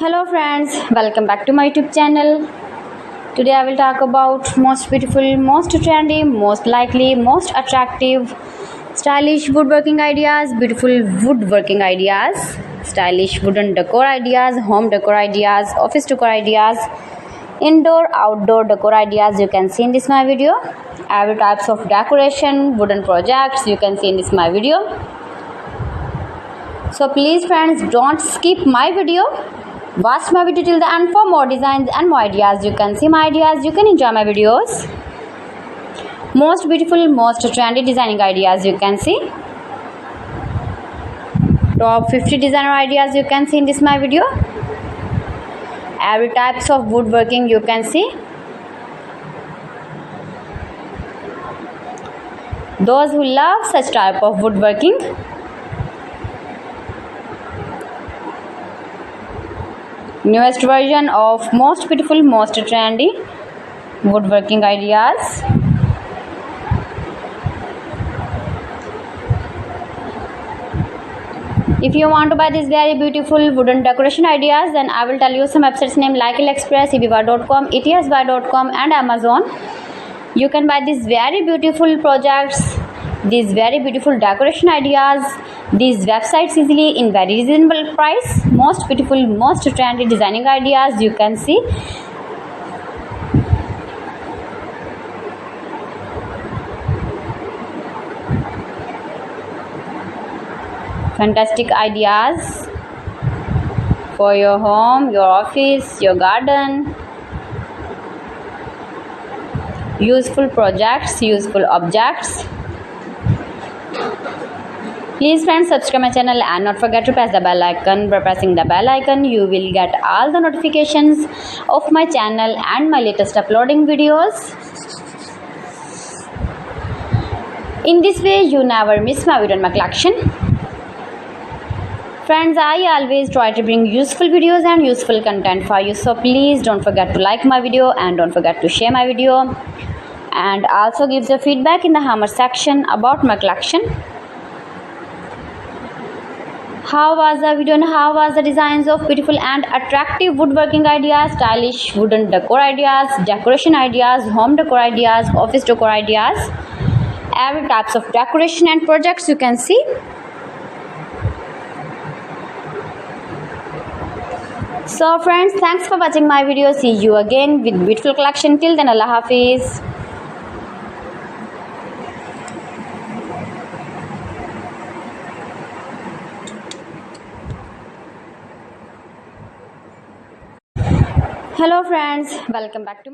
Hello friends, welcome back to my YouTube channel. Today I will talk about most beautiful, most trendy, most likely, most attractive, stylish woodworking ideas, beautiful woodworking ideas, stylish wooden decor ideas, home decor ideas, office decor ideas, indoor, outdoor decor ideas you can see in this my video. Every types of decoration, wooden projects you can see in this my video. So please friends, don't skip my video. Watch my video till the end for more designs and more ideas. You can see my ideas, you can enjoy my videos. Most beautiful, most trendy designing ideas you can see. Top 50 designer ideas you can see in this my video. Every types of woodworking you can see. Those who love such type of woodworking, newest version of most beautiful, most trendy woodworking ideas. If you want to buy these very beautiful wooden decoration ideas, then I will tell you some websites name like AliExpress, eBay.com, etsbuy.com and Amazon. You can buy these very beautiful projects, these very beautiful decoration ideas, these websites easily in very reasonable price. Most beautiful, most trendy designing ideas you can see. Fantastic ideas for your home, your office, your garden. Useful projects, useful objects. Please friends, subscribe my channel and not forget to press the bell icon. By pressing the bell icon, you will get all the notifications of my channel and my latest uploading videos. In this way, you never miss my video in my collection. Friends, I always try to bring useful videos and useful content for you. So please don't forget to like my video and don't forget to share my video. And also give your feedback in the comment section about my collection. How was the video and how was the designs of beautiful and attractive woodworking ideas, stylish wooden decor ideas, decoration ideas, home decor ideas, office decor ideas, every types of decoration and projects you can see. So friends, thanks for watching my video. See you again with beautiful collection. Till then, Allah Hafiz. Hello friends, welcome back to my